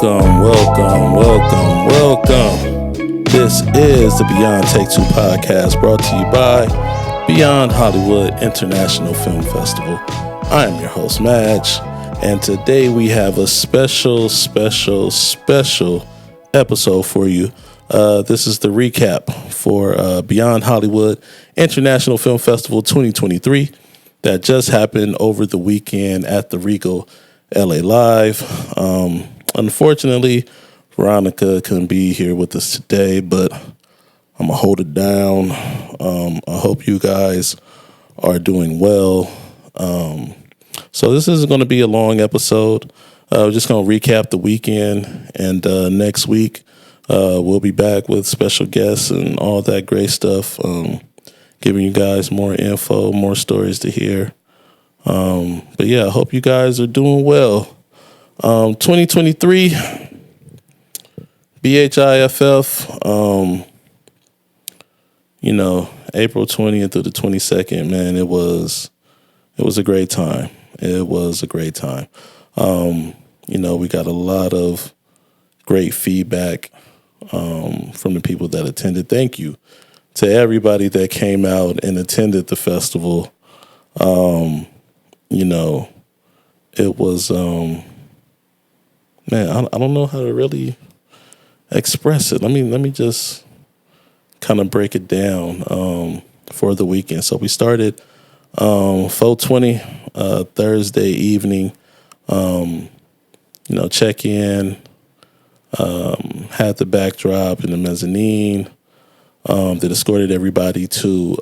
Welcome. This is the Beyond Take Two podcast brought to you by Beyond Hollywood International Film Festival. I am your host, Madge, and today we have a special episode for you. This is the recap for Beyond Hollywood International Film Festival 2023 that just happened over the weekend at the Regal LA Live. Unfortunately, Veronica couldn't be here with us today, but I'm going to hold it down. I hope you guys are doing well. So this isn't going to be a long episode. We're just going to recap the weekend, and next week we'll be back with special guests and all that great stuff, giving you guys more info, more stories to hear. But yeah, I hope you guys are doing well. 2023 BHIFF, April 20th through the 22nd, man, it was a great time. It was a great time. We got a lot of great feedback from the people that attended. Thank you to everybody that came out and attended the festival. It was, man, I don't know how to really express it. Let me just kind of break it down for the weekend. So we started 4:20 Thursday evening. Check in, had the backdrop in the mezzanine that escorted everybody to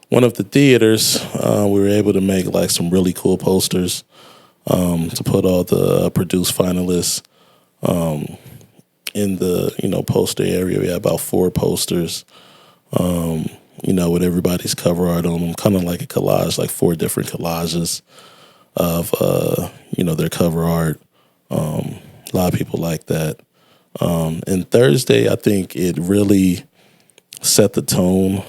one of the theaters. We were able to make like some really cool posters to put all the produced finalists in the poster area. We had about 4 posters, with everybody's cover art on them, kind of like a collage, like 4 different collages of, their cover art. A lot of people like that. And Thursday, I think it really set the tone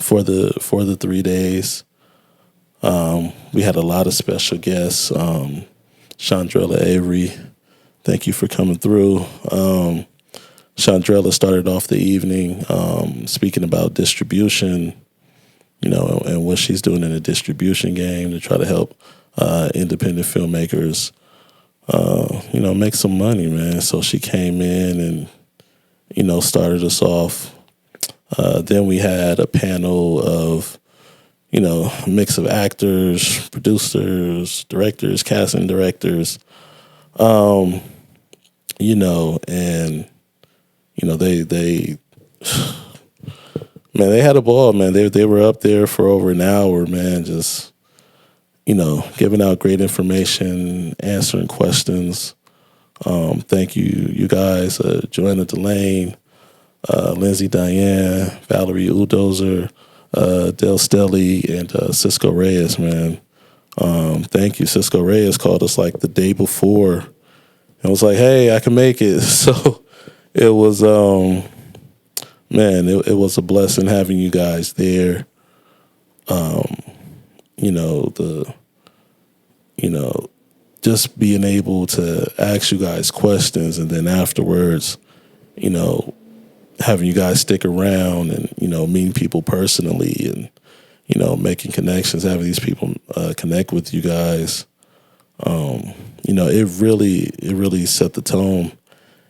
for the 3 days. We had a lot of special guests. Chandrella Avery, thank you for coming through. Chandrella started off the evening speaking about distribution, and what she's doing in the distribution game to try to help independent filmmakers, make some money, man. So she came in and, started us off. Then we had a panel of, a mix of actors, producers, directors, casting directors, and, they man, they had a ball, man. They were up there for over an hour, man, just, giving out great information, answering questions. Thank you guys, Joanna Delane, Lindsay Diane, Valerie Udozer, Del Stelly, and Cisco Reyes, man. Thank you. Cisco Reyes called us like the day before and was like, hey, I can make it. So it was, it was a blessing having you guys there. Just being able to ask you guys questions, and then afterwards, having you guys stick around and, meeting people personally and, making connections, having these people connect with you guys. It really set the tone.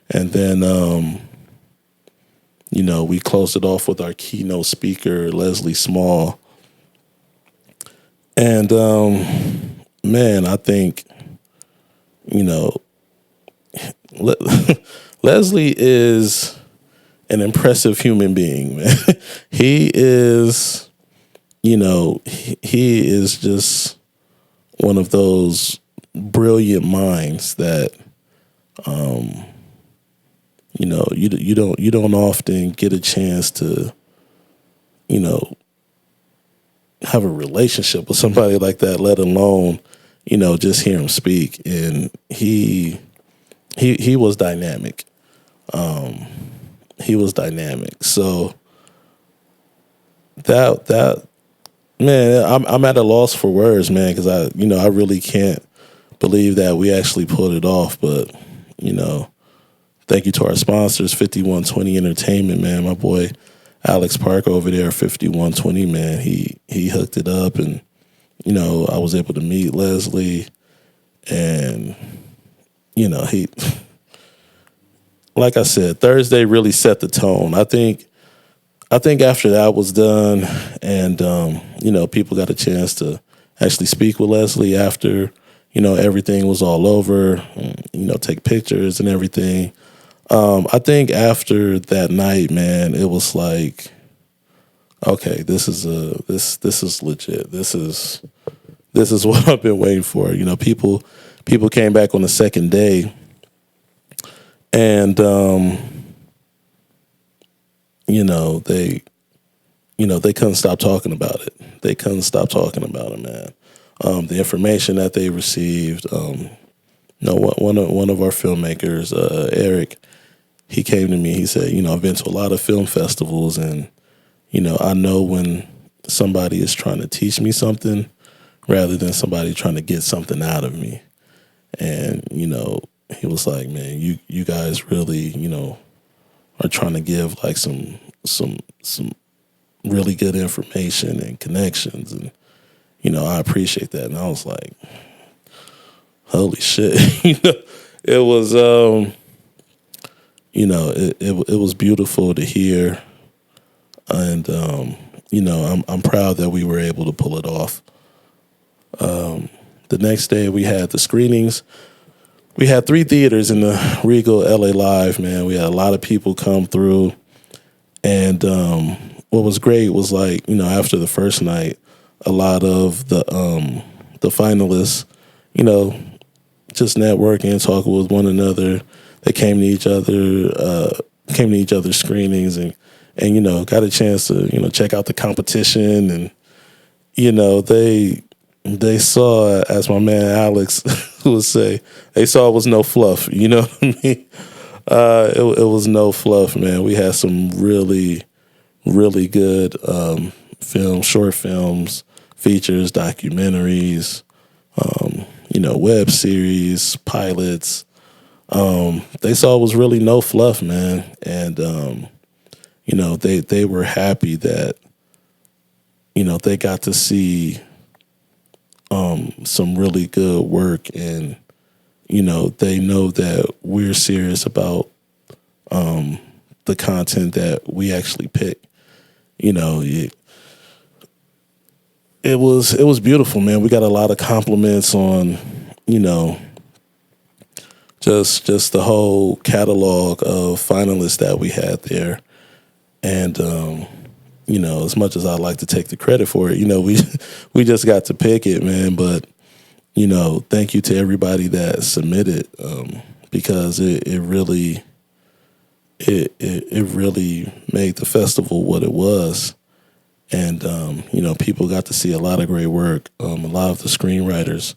And then, we closed it off with our keynote speaker, Leslie Small. And, I think, Leslie is an impressive human being, man. He is, he is just one of those brilliant minds that, you don't often get a chance to, have a relationship with somebody like that, let alone, just hear him speak. And he was dynamic. He was dynamic. So that man, I'm at a loss for words, man, because I really can't believe that we actually pulled it off. But, you know, thank you to our sponsors, 5120 Entertainment, man. My boy Alex Park over there, 5120, man. He hooked it up, and, you know, I was able to meet Leslie, and, you know, like I said, Thursday really set the tone. I think after that was done, and you know, people got a chance to actually speak with Leslie after, you know, everything was all over, and, you know, take pictures and everything. I think after that night, man, it was like, okay, this is legit. This is what I've been waiting for. You know, people came back on the second day, and they couldn't stop talking about it. They couldn't stop talking about it, man. The information that they received. One of our filmmakers, Eric, he came to me. He said, you know, I've been to a lot of film festivals, and, you know, I know when somebody is trying to teach me something rather than somebody trying to get something out of me. And, you know, he was like, man, you guys really, you know, are trying to give like some really good information and connections, and, you know, I appreciate that. And I was like, holy shit. You know, it was you know, it was beautiful to hear, and you know, I'm proud that we were able to pull it off. The next day we had the screenings. We had 3 theaters in the Regal LA Live, man. We had a lot of people come through, and what was great was, like, you know, after the first night, a lot of the finalists, you know, just networking, talking with one another. They came to each other's screenings, and you know, got a chance to, you know, check out the competition, and, you know, they saw, as my man Alex would say, they saw it was no fluff. You know what I mean? It was no fluff, man. We had some really, really good short films, features, documentaries, you know, web series, pilots. They saw it was really no fluff, man. And, you know, they were happy that, you know, they got to see some really good work, and, you know, they know that we're serious about the content that we actually pick. You know, it was beautiful, man. We got a lot of compliments on, you know, just the whole catalog of finalists that we had there. And you know, as much as I like to take the credit for it, you know, we just got to pick it, man. But, you know, thank you to everybody that submitted, because it really made the festival what it was. And you know, people got to see a lot of great work. A lot of the screenwriters,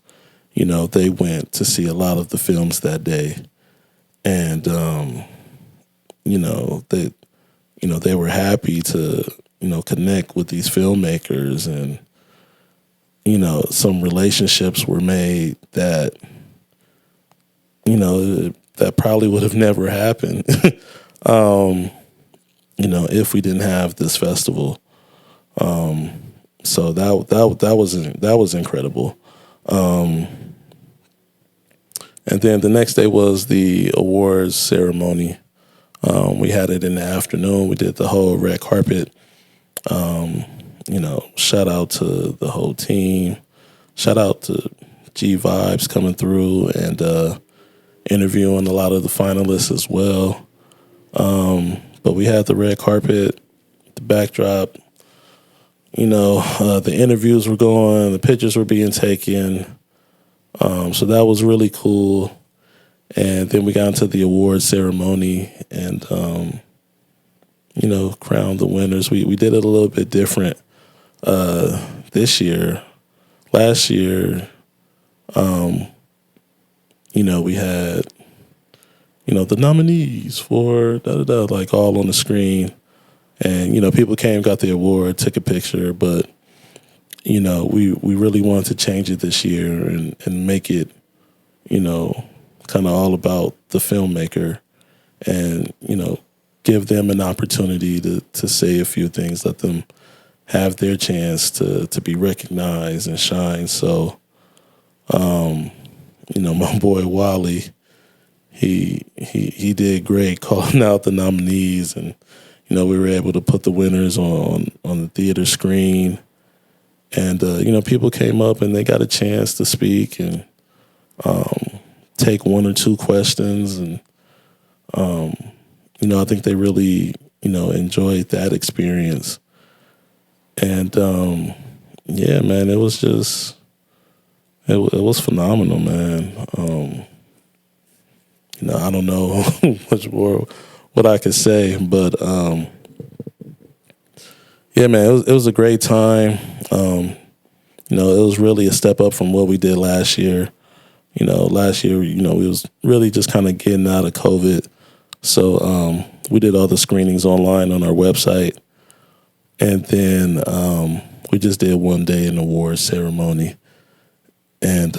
you know, they went to see a lot of the films that day, and you know, they were happy to, you know, connect with these filmmakers, and, you know, some relationships were made that, you know, that probably would have never happened, you know, if we didn't have this festival. So that was incredible. And then the next day was the awards ceremony. We had it in the afternoon. We did the whole red carpet. You know, shout out to the whole team. Shout out to G Vibes coming through and interviewing a lot of the finalists as well. But we had the red carpet, the backdrop. You know, the interviews were going, the pictures were being taken. So that was really cool. And then we got into the award ceremony and, you know, crowned the winners. We did it a little bit different this year. Last year, you know, we had, you know, the nominees for like all on the screen. And, you know, people came, got the award, took a picture. But, you know, we really wanted to change it this year and make it kind of all about the filmmaker and, give them an opportunity to say a few things, let them have their chance to be recognized and shine. So, my boy Wally, he did great calling out the nominees, and we were able to put the winners on the theater screen, and people came up and they got a chance to speak and take one or two questions, and I think they really enjoyed that experience, and yeah, man, it was just it was phenomenal, man. I don't know much more what I could say, but yeah, man, it was a great time. It was really a step up from what we did last year. Last year, we was really just kind of getting out of COVID. So we did all the screenings online on our website. And then we just did one day in the awards ceremony. And,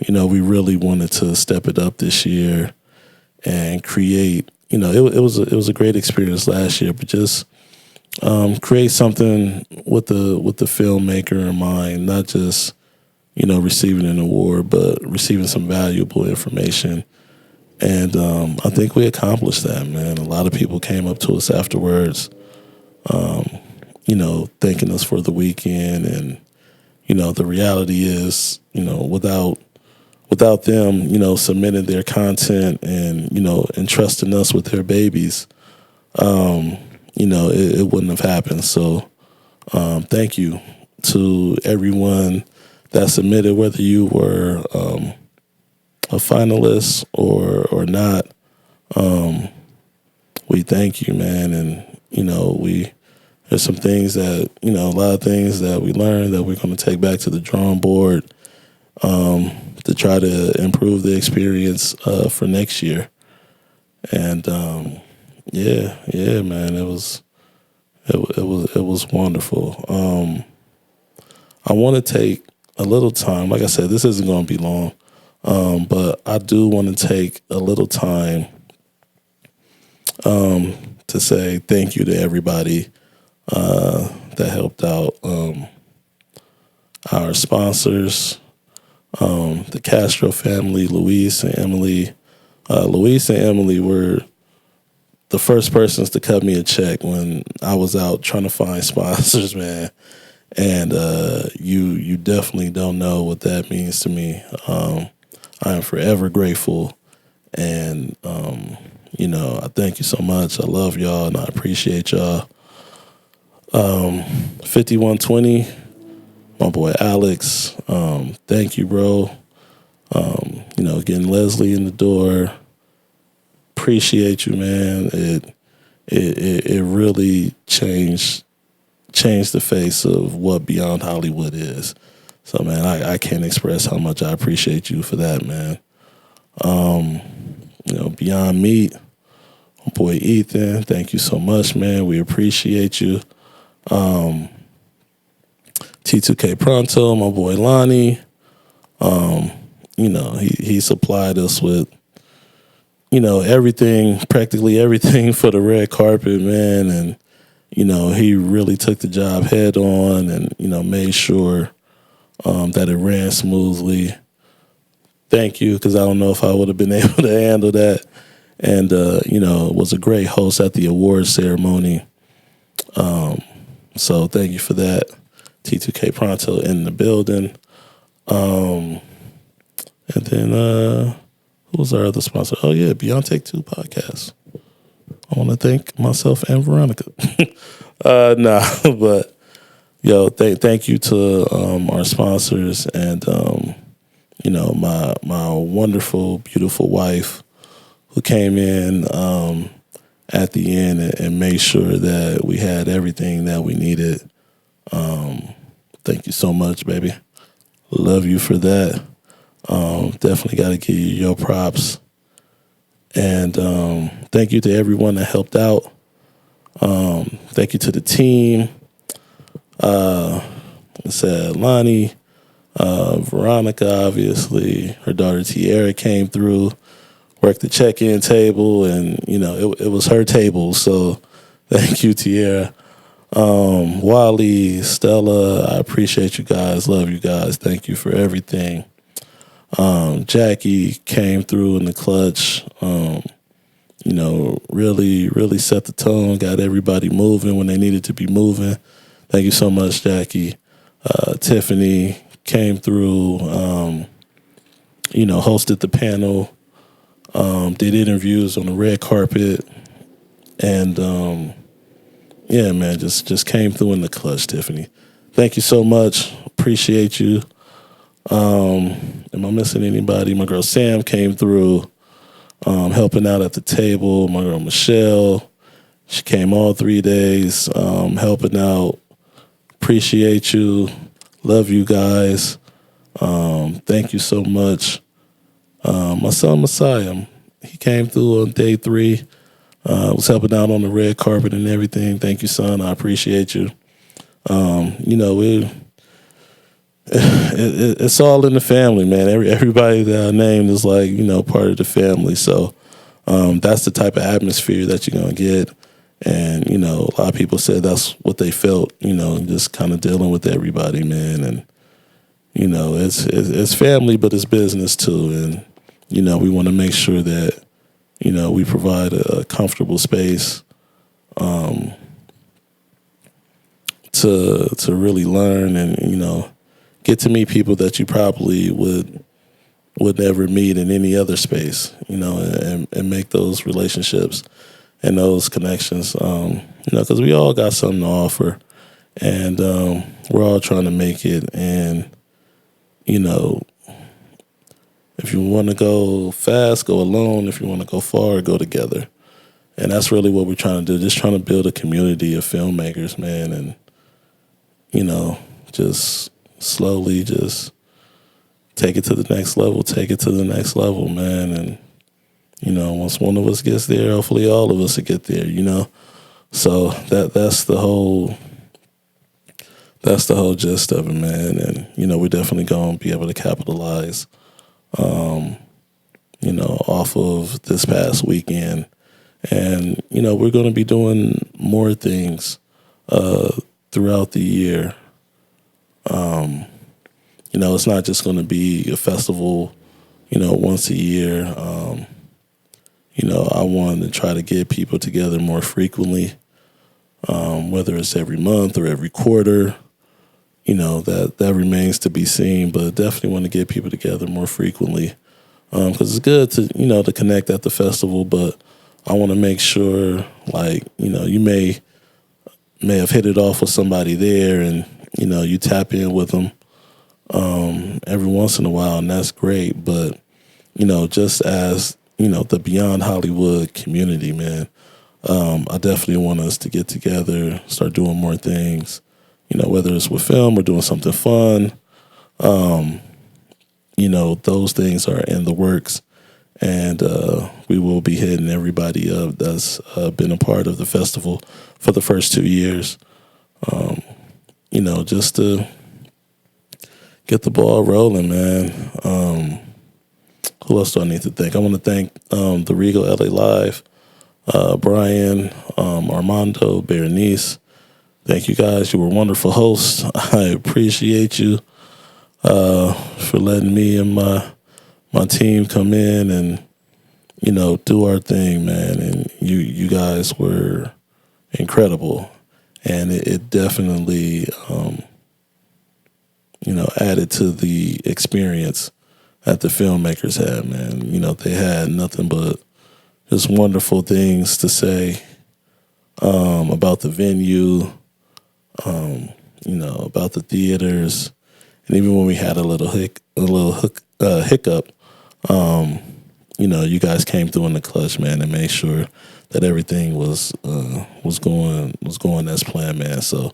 we really wanted to step it up this year and create, it was a great experience last year, but just create something with the filmmaker in mind, not just, receiving an award, but receiving some valuable information. And I think we accomplished that, man. A lot of people came up to us afterwards, thanking us for the weekend. And, the reality is, without them, submitting their content and, entrusting us with their babies, it wouldn't have happened. So thank you to everyone that submitted, whether you were a finalist or not. We thank you, man. And, there's some things that, a lot of things that we learned that we're going to take back to the drawing board to try to improve the experience for next year. And yeah, man, it was wonderful. I want to take a little time. Like I said, this isn't going to be long, but I do want to take a little time to say thank you to everybody that helped out. Our sponsors, the Castro family, Luis and Emily. Luis and Emily were the first persons to cut me a check when I was out trying to find sponsors, man. And you definitely don't know what that means to me. I am forever grateful. And, I thank you so much. I love y'all and I appreciate y'all. 5120, my boy Alex, thank you, bro. Getting Leslie in the door. Appreciate you, man. It really changed the face of what Beyond Hollywood is. So, man, I can't express how much I appreciate you for that, man. Beyond Meat, my boy Ethan, thank you so much, man. We appreciate you. T2K Pronto, my boy Lonnie. He supplied us with, everything, practically everything for the red carpet, man. And, he really took the job head on and, made sure that it ran smoothly. Thank you, because I don't know if I would have been able to handle that. And, was a great host at the awards ceremony. So thank you for that. T2K Pronto in the building. And then, who was our other sponsor? Oh, yeah, Beyond Take Two podcast. I want to thank myself and Veronica. But, thank you to our sponsors and, my wonderful, beautiful wife who came in at the end and made sure that we had everything that we needed. Thank you so much, baby. Love you for that. Definitely got to give you your props. And thank you to everyone that helped out. Thank you to the team. I said Lonnie, Veronica, obviously, her daughter Tiara came through, worked the check-in table, and it was her table. So thank you, Tiara. Wally, Stella, I appreciate you guys. Love you guys. Thank you for everything. Jackie came through in the clutch. Really, really set the tone, got everybody moving when they needed to be moving. Thank you so much, Jackie. Tiffany came through, hosted the panel, did interviews on the red carpet, and yeah, man, just came through in the clutch, Tiffany. Thank you so much. Appreciate you. Am I missing anybody? My girl Sam came through, helping out at the table. My girl Michelle, she came all 3 days, helping out. Appreciate you. Love you guys. Thank you so much. My son Messiah, he came through on day 3. Was helping out on the red carpet and everything. Thank you, son. I appreciate you. It's all in the family, man. Everybody that I named is like, part of the family. So that's the type of atmosphere that you're going to get. And, a lot of people said that's what they felt, just kind of dealing with everybody, man. And, it's family, but it's business too. And, we want to make sure that, we provide a comfortable space to really learn and, get to meet people that you probably would never meet in any other space, and make those relationships and those connections, because we all got something to offer, and we're all trying to make it. And, if you want to go fast, go alone. If you want to go far, go together. And that's really what we're trying to do, just trying to build a community of filmmakers, man, and, just slowly just take it to the next level, man. And, once one of us gets there, hopefully all of us will get there, So that's the whole gist of it, man. And, we're definitely going to be able to capitalize, off of this past weekend. And, we're going to be doing more things throughout the year. It's not just going to be a festival, once a year. I want to try to get people together more frequently, whether it's every month or every quarter. That remains to be seen, but definitely want to get people together more frequently, because it's good to, to connect at the festival, but I want to make sure, like, you may have hit it off with somebody there and, you tap in with them every once in a while, and that's great. But, just as, the Beyond Hollywood community, man, I definitely want us to get together, start doing more things, whether it's with film or doing something fun. Those things are in the works, and we will be hitting everybody up that's been a part of the festival for the first 2 years, just to get the ball rolling, man. Who else do I need to thank? I want to thank the Regal LA Live, Brian, Armando, Berenice. Thank you guys. You were wonderful hosts. I appreciate you for letting me and my team come in and, do our thing, man. And you guys were incredible. And it definitely, added to the experience that the filmmakers had, man. They had nothing but just wonderful things to say about the venue, about the theaters. And even when we had a little hiccup, you guys came through in the clutch, man, and made sure that everything was going as planned, man. So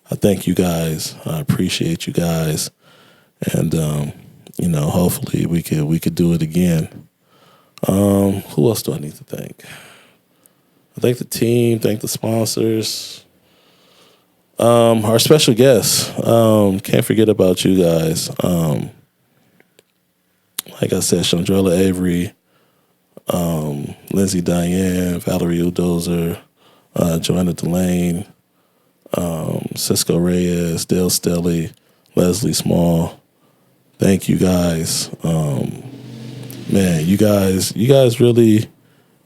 I thank you guys. I appreciate you guys, and hopefully we could do it again. Who else do I need to thank? I thank the team. Thank the sponsors. Our special guests. Can't forget about you guys. Like I said, Chandrella Avery, Lindsay Diane, Valerie Udozer, Joanna Delane, Cisco Reyes, Dale Stelly, Leslie Small. Thank you guys. Man, you guys really,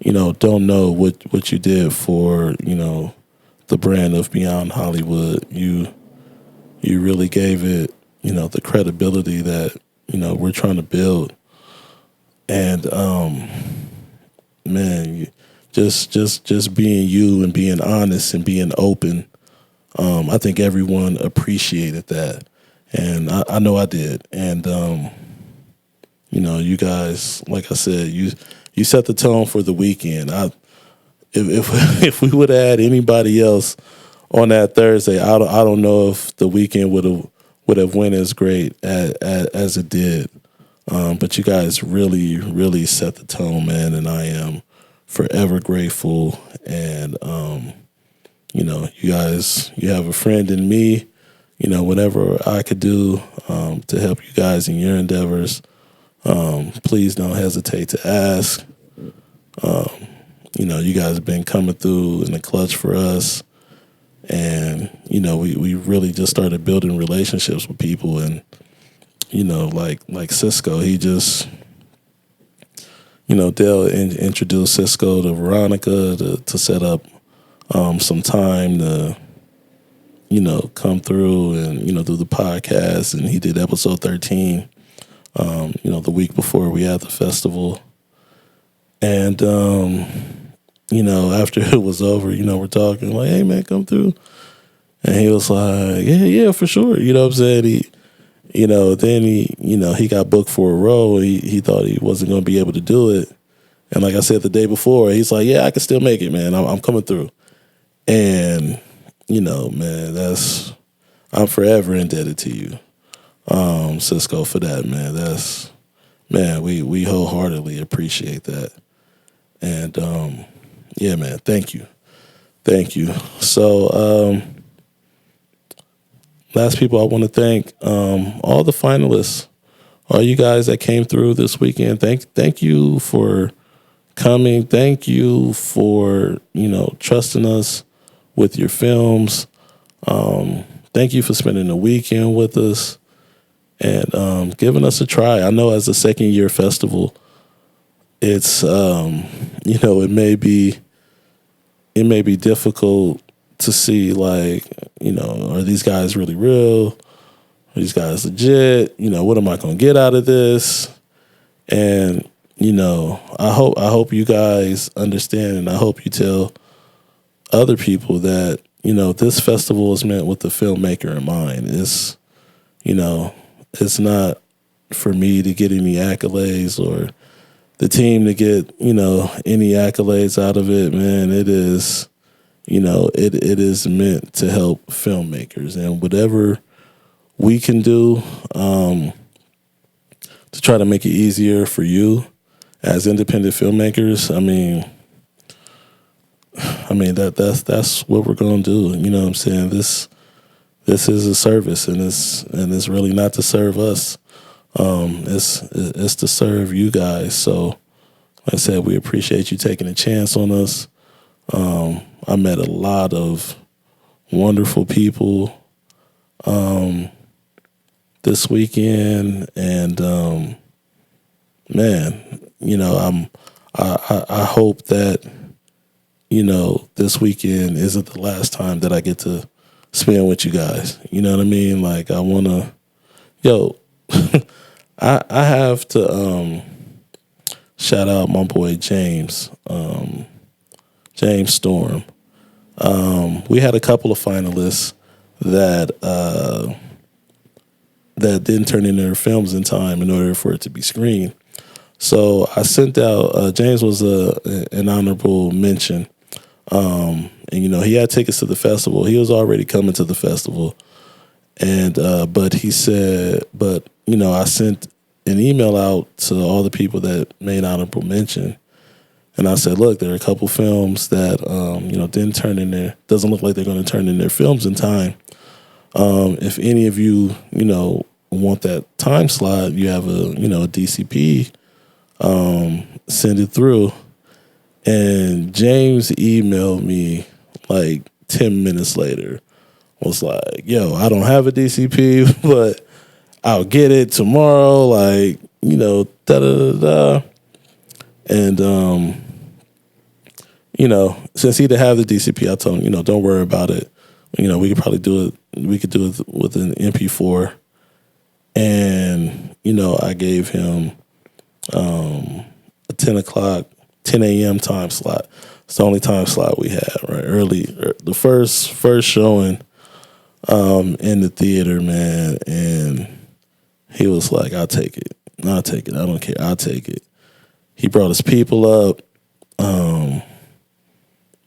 don't know what you did for, the brand of Beyond Hollywood. You really gave it, the credibility that, we're trying to build. And man, just being you and being honest and being open. I think everyone appreciated that. And I know I did. And you guys, like I said, you set the tone for the weekend. If we would have had anybody else on that Thursday, I don't know if the weekend would have went as great as it did. But you guys really, really set the tone, man, and I am forever grateful. And you guys, you have a friend in me. Whatever I could do to help you guys in your endeavors, please don't hesitate to ask. You guys have been coming through in the clutch for us. And, we really just started building relationships with people. And, like Cisco, he just, Dale introduced Cisco to Veronica to set up some time to, come through and, do the podcast. And he did episode 13, the week before we had the festival. And, after it was over, we're talking like, hey, man, come through. And he was like, yeah, for sure. You know what I'm saying? Then he got booked for a role. He thought he wasn't going to be able to do it. And like I said the day before, he's like, yeah, I can still make it, man. I'm coming through. And, man, I'm forever indebted to you, Cisco, for that, man. We wholeheartedly appreciate that. And, yeah, man, thank you. So, last people I want to thank, all the finalists, all you guys that came through this weekend. Thank you for coming. Thank you for, trusting us with your films. Thank you for spending the weekend with us and giving us a try. I know as a second year festival, it's, it may be difficult to see, like, are these guys really real? Are these guys legit? What am I going to get out of this? And, I hope you guys understand, and I hope you tell other people that, this festival is meant with the filmmaker in mind. It's not for me to get any accolades or the team to get, any accolades out of it, man. It is, it is meant to help filmmakers, and whatever we can do to try to make it easier for you as independent filmmakers. That's what we're gonna do. You know what I'm saying? This is a service, and it's really not to serve us. It's to serve you guys. So, like I said, we appreciate you taking a chance on us. I met a lot of wonderful people this weekend, and man, I hope that this weekend isn't the last time that I get to spend with you guys. You know what I mean? Like, I wanna, I have to shout out my boy James Storm. We had a couple of finalists that didn't turn in their films in time in order for it to be screened. So I sent out, James was an honorable mention. And he had tickets to the festival. He was already coming to the festival. And, but he said, I sent an email out to all the people that made honorable mention. And I said, look, there are a couple films that, didn't turn in there. Doesn't look like they're going to turn in their films in time. If any of you, want that time slot, you have a DCP, send it through. And James emailed me like 10 minutes later. Was like, yo, I don't have a DCP, but I'll get it tomorrow. Like, da da da da. And since he didn't have the DCP, I told him, don't worry about it. We could probably do it. We could do it with an MP4. And I gave him a 10 a.m. time slot. It's the only time slot we had, right? Early, the first showing in the theater, man. And he was like, I'll take it. I don't care. I'll take it. He brought his people up.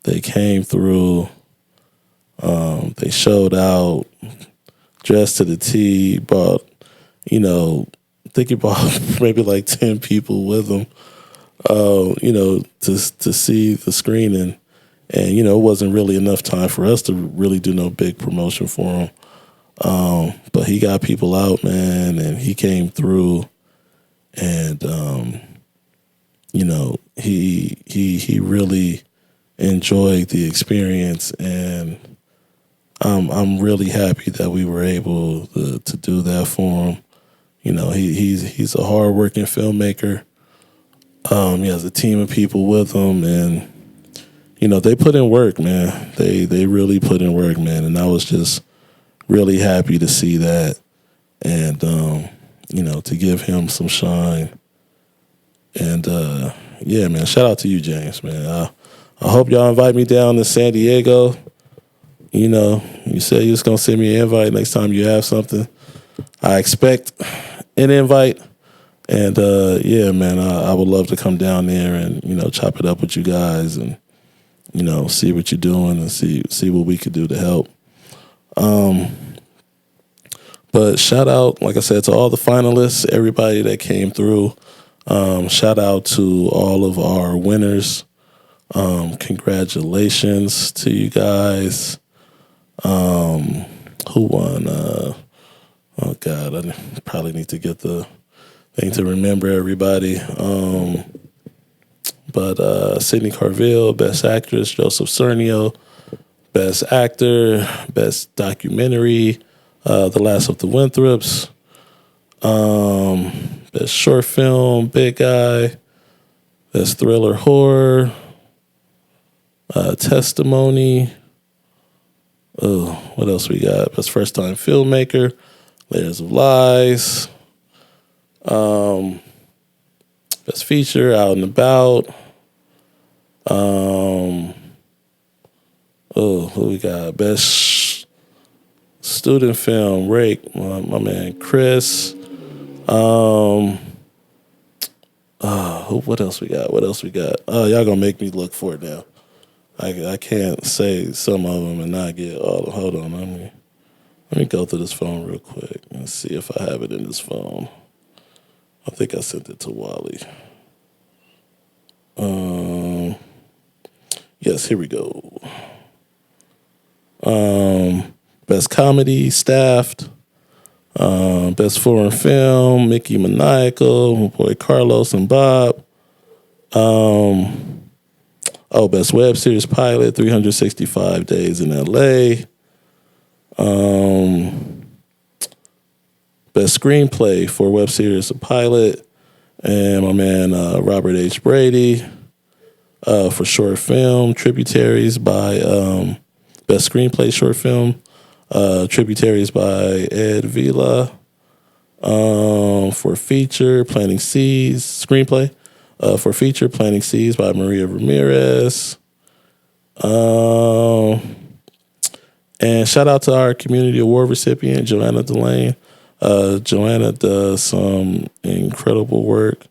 They came through. They showed out, dressed to the T, brought, I think he brought maybe like 10 people with him, to see the screening. And, it wasn't really enough time for us to really do no big promotion for him. But he got people out, man, and he came through, and, he really enjoyed the experience, and I'm really happy that we were able to do that for him. He's a hardworking filmmaker. He has a team of people with him, and they put in work, man. They really put in work, man, and I was just really happy to see that, and to give him some shine. And yeah, man, shout out to you, James, man. I hope y'all invite me down to San Diego. You said you was gonna send me an invite next time you have something. I expect an invite, and yeah, man, I would love to come down there and chop it up with you guys, and see what you're doing, and see what we could do to help. But shout out, like I said, to all the finalists, everybody that came through. Shout out to all of our winners. Congratulations to you guys. Who won? Oh God, I probably need to get the thing to remember everybody. But Sydney Carville, Best Actress; Joseph Cernio, Best Actor; Best Documentary, The Last of the Winthrops; Best Short Film, Big Guy; Best Thriller Horror, Testimony. Oh, what else we got? Best First Time Filmmaker, Layers of Lies. Best Feature, Out and About. Who we got? Best Student Film, Rake, my man Chris. What else we got? Oh, y'all gonna make me look for it now. I can't say some of them and not get all of them. Hold on, let me go through this phone real quick and see if I have it in this phone. I think I sent it to Wally. Yes, here we go. Best Comedy, Staffed. Best Foreign Film, Mickey Maniacal, my boy Carlos and Bob. Best Web Series Pilot, 365 Days in LA. Best Screenplay for Web Series Pilot, and my man Robert H. Brady. For Short Film, Tributaries by Best Screenplay Short Film, Tributaries by Ed Vila. For Feature, Planting Seeds, Screenplay. For Feature, Planting Seeds by Maria Ramirez. And shout out to our Community Award recipient, Joanna Delane. Joanna does some incredible work.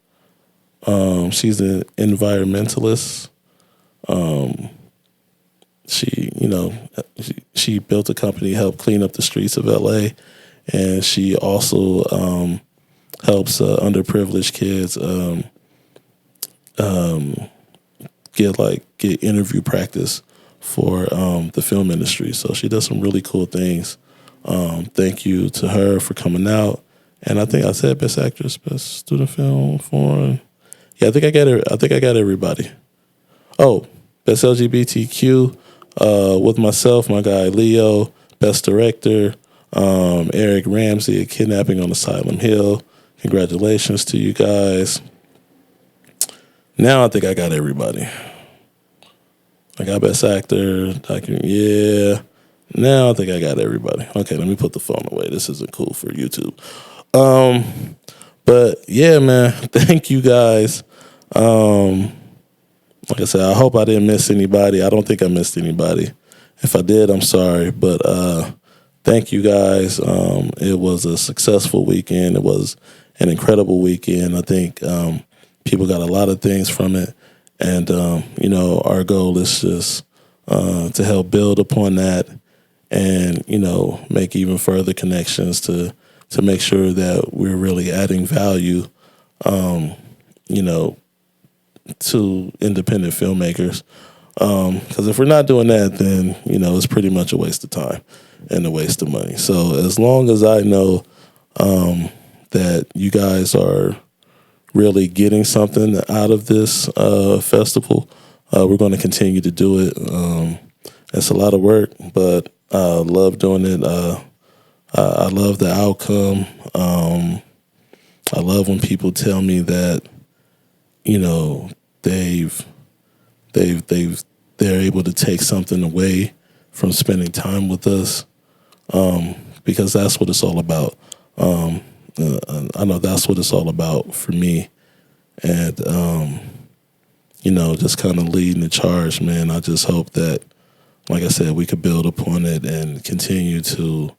She's an environmentalist. She built a company to help clean up the streets of LA, and she also helps underprivileged kids get interview practice for the film industry. So she does some really cool things. Thank you to her for coming out. And I think I said best actress, best student film, foreign. Yeah, I think I got everybody. Oh, best LGBTQ with myself, my guy Leo, best director, Eric Ramsey, A Kidnapping on Asylum Hill. Congratulations to you guys. Now I think I got everybody. I got best actor. Yeah. Now I think I got everybody. Okay, let me put the phone away. This isn't cool for YouTube. But yeah, man, thank you guys. Like I said, I hope I didn't miss anybody. I don't think I missed anybody. If I did, I'm sorry. But thank you guys. It was a successful weekend. It was an incredible weekend. I think people got a lot of things from it. And, our goal is just to help build upon that and, make even further connections to make sure that we're really adding value, to independent filmmakers. Because if we're not doing that, then, it's pretty much a waste of time and a waste of money. So as long as I know that you guys are really getting something out of this festival, we're going to continue to do it. It's a lot of work, but I love doing it. I love the outcome. I love when people tell me that, they're able to take something away from spending time with us, because that's what it's all about. I know that's what it's all about for me. And, just kind of leading the charge, man. I just hope that, like I said, we could build upon it and continue to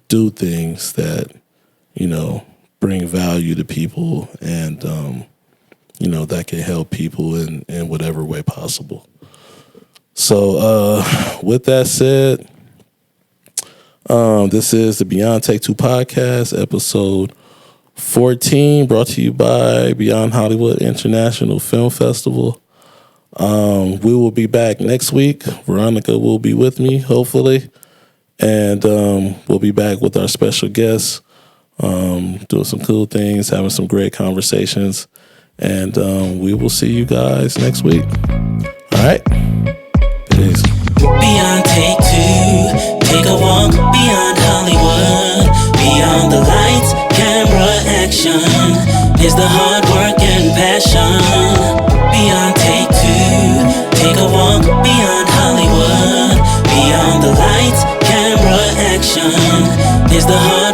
do things that, bring value to people and, that can help people in whatever way possible. So with that said, this is the Beyond Take Two podcast, episode 14, brought to you by Beyond Hollywood International Film Festival. We will be back next week. Veronica will be with me, hopefully. And we'll be back with our special guests, doing some cool things, having some great conversations. And we will see you guys next week. All right. Peace. Beyond Take Two, take a walk beyond Hollywood. Beyond the lights, camera, action is the hard work and passion. Beyond Take Two, take a walk beyond Hollywood. Beyond the lights, camera, action is the hard